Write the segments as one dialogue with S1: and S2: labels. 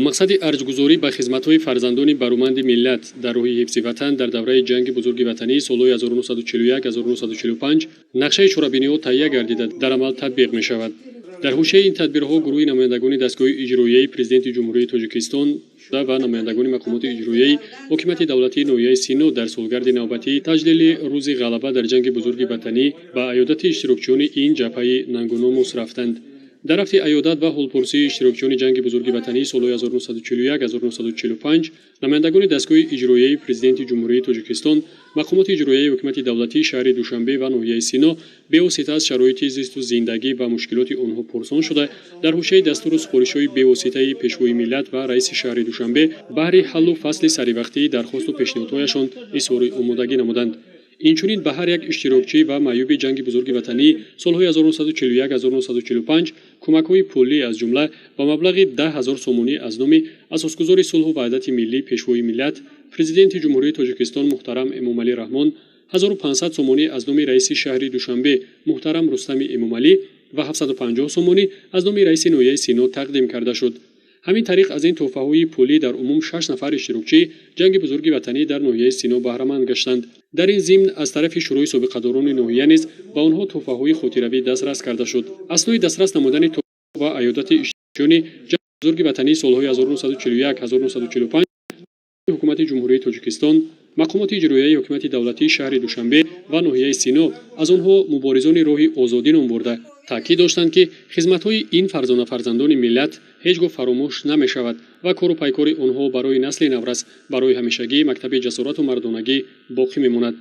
S1: мақсади арзгузорӣ ба хизматҳои фарзандони баруманди миллат дар роҳи ҳифзи ватан дар давраи ҷанги бузурги ватанӣ солҳои 1941-1945 нақшаи чорабиниҳо таҳия гардида дар амал татбиқ мешавад. дар ҳушаи ин тадбирҳо гурӯҳи намояндагони дастгоҳи иҷроияи президенти ҷумҳурии Тоҷикистон ва намояндагони мақомоти иҷроияи ҳокимияти давлатии ноҳияи Сино дар солгарди навбатии таҷлили рӯзи ғалаба дар ҷанги бузурги ватанӣ ба айёдати иштирокчиёни ин ҷабҳаи нангуномус рафтанд. дар рафти айёдат ва ҳолпурсии иштирокчиёни ҷанги бузурги ватании солҳои 1941-1945 намояндагони дастгоҳи иҷроияи президенти ҷумҳурии Тоҷикистон, мақомоти иҷроияи ҳокимияти давлатии шаҳри Душанбе ва ноҳияи Сино бевосита аз шароити зисту зиндагӣ ва мушкилоти онҳо пурсон шуда, дар ҳушаи дастуру супоришҳои бевоситаи пешвои миллат ва раиси шаҳри Душанбе баҳри ҳаллу фасли саривақтии дархосту пешниҳодҳояшон изҳори омодагӣ намуданд. инчунин ба ҳар як иштирокчӣ ва маъюби ҷанги бузурги ватанӣ солҳои 1941-1945 кӯмакҳои пулӣ аз ҷумла ба маблағи 10 000 сомонӣ аз номи асосгузори сулҳу ваҳдати миллӣ пешвои миллат президенти ҷумҳурии Тоҷикистон муҳтарам Эмомалӣ Раҳмон, 1500 сомонӣ аз номи раиси шаҳри Душанбе муҳтарам Рустами Эмомалӣ ва 750 сомонӣ аз номи раиси ноҳияи Сино тақдим карда шуд. ҳамин тариқ аз ин тӯҳфаҳои пулӣ дар умум 6 нафар иштирокчӣ ҷанги бузурги ватанӣ дар ноҳияи Сино баҳраманд гаштанд. дар ин зимн аз тарафи шӯрои собиқадорони ноҳия низ ба онҳо тӯҳфаҳои хотиравӣ дастрас карда шуд. аснои дастрас намудани тӯҳфаҳо ва айёдати иштирокчиёни ҷанги бузурги ватанӣ солҳои 1941-1945 ҳукумати ҷумҳурии Тоҷикистон, мақомоти иҷроияи ҳокимияти давлатии шаҳри Душанбе ва ноҳияи Сино аз онҳо муборизони роҳи озодӣ ном бурда таъкид доштанд ки хизматҳои ин фарзандони миллат ҳеҷ гоҳ фаромӯш намешавад ва кору пайкори онҳо барои насли наврас барои ҳамешагӣ мактаби ҷасорату мардонагӣ боқӣ мемонад.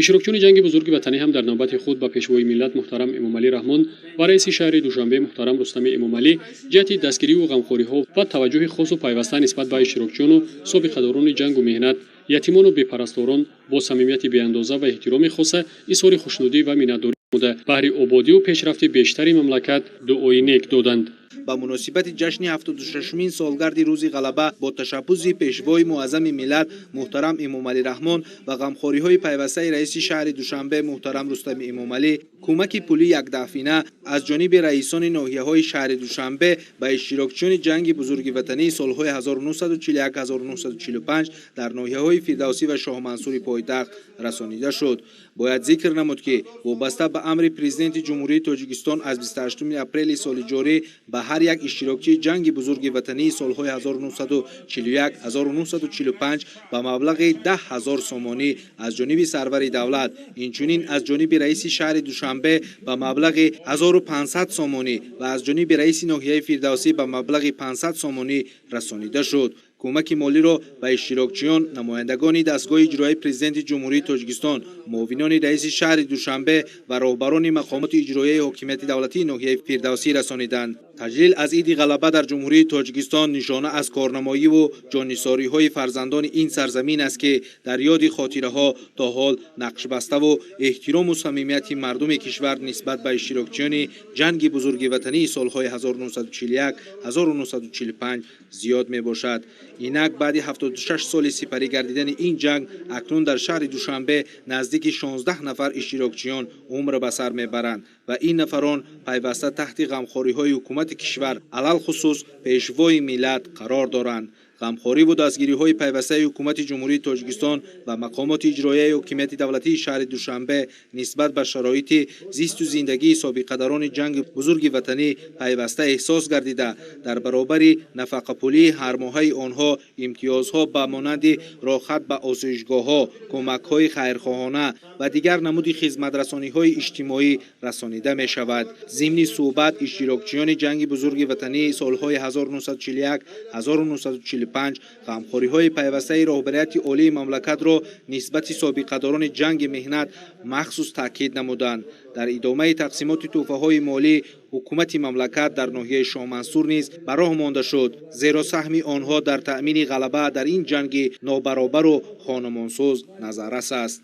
S1: иштирокчиёни ҷанги бузурги ватанӣ ҳам дар навбати худ ба пешвои миллат муҳтарам Эмомалӣ Раҳмон ва раиси шаҳри Душанбе муҳтарам Рустами Эмомалӣ ҷиҳати дастгирию ғамхориҳо ва таваҷҷӯҳи хосу пайваста нисбат ба иштирокчиёну собиқадорони ҷангу меҳнат, ятимону бепарасторон бо самимияти беандоза ва эҳтироми хоса изҳори хушнудӣ ва миннатдорӣ намуда баҳри ободию пешрафти бештари мамлакат дуои нек доданд.
S2: ба муносибати ҷашни 76-мин солгарди рӯзи ғалаба бо ташаббуси пешвои муаззами миллат муҳтарам Эмомалӣ Раҳмон ва ғамхориҳои пайвастаи раиси шаҳри Душанбе муҳтарам Рустами Эмомалӣ, кӯмаки пулӣ якдаҳфина аз ҷониби раисони ноҳияҳои шаҳри Душанбе ба иштирокчиёни ҷанги бузурги ватании солҳои 1941-1945 дар ноҳияҳои Фирдавсӣ ва Шоҳмансури пойтахт расонида шуд. бояд зикр намуд ки вобаста ба амри президенти ҷумҳурии Тоҷикистон аз 28 апрели соли ҷорӣ ба ҳар як иштирокчии ҷанги бузурги ватании солҳои 1941-1945 ба маблағи 10 000 сомонӣ аз ҷониби сарвари давлат, инчунин аз ҷониби раиси шаҳри Душанбе ба маблағи 1500 сомонӣ ва аз ҷониби раиси ноҳияи Фирдавсӣ ба маблағи 500 сомонӣ расонида шуд. кӯмаки молиро ба иштирокчиён, намояндагони дастгоҳи иҷроии президенти ҷумҳурии Тоҷикистон, муовинони раиси шаҳри Душанбе ва роҳбарони мақомоти иҷроияи ҳокимияти давлатии ноҳияи Фирдавсӣ расониданд. таҷлил аз иди ғалаба дар ҷумҳурии Тоҷикистон нишона аз корнамоиву ҷоннисориҳои фарзандони ин сарзамин аст ки дар ёди хотираҳо то ҳол нақшбаставу эҳтирому самимияти мардуми кишвар нисбат ба иштирокчиёни ҷанги бузурги ватании солҳои 1941-1945 зиёд мебошад. инак баъди 76 соли сипарӣ гардидани ин ҷанг акнун дар шаҳри Душанбе наздики 16 нафар иштирокчиён умр ба сар мебаранд ва ин нафарон пайваста таҳти ғамхориҳои ҳукумати кишвар алалхусус пешвои миллат қарор доранд. ғамхориву дастгириҳои пайвастаи ҳукумати ҷумҳурии Тоҷикистон ва мақомоти иҷроияи ҳокимияти давлатии шаҳри Душанбе нисбат ба шароити зисту зиндагии собиқадарони ҷанги бузурги ватанӣ пайваста эҳсос гардида, дар баробари нафақапулии ҳармоҳаи онҳо имтиёзҳо ба монанди рохат ба осоишгоҳҳо, кӯмакҳои хайрхоҳона ва дигар намуди хизматрасониҳои иҷтимоӣ расонида мешавад. зимни суҳбат иштирокчиёни ҷанги бузурги ватании солҳои 1941-1945 ғамхориҳои пайвастаи роҳбарияти олии мамлакатро нисбати собиқадорони ҷанги меҳнат махсус таъкид намуданд. дар идомаи тақсимоти тӯҳфаҳои молӣ ҳукумати мамлакат дар ноҳияи Шоҳмансур низ ба роҳ монда шуд, зеро саҳми онҳо дар таъмини ғалаба дар ин ҷанги нобаробару хонамонсоз назаррас аст.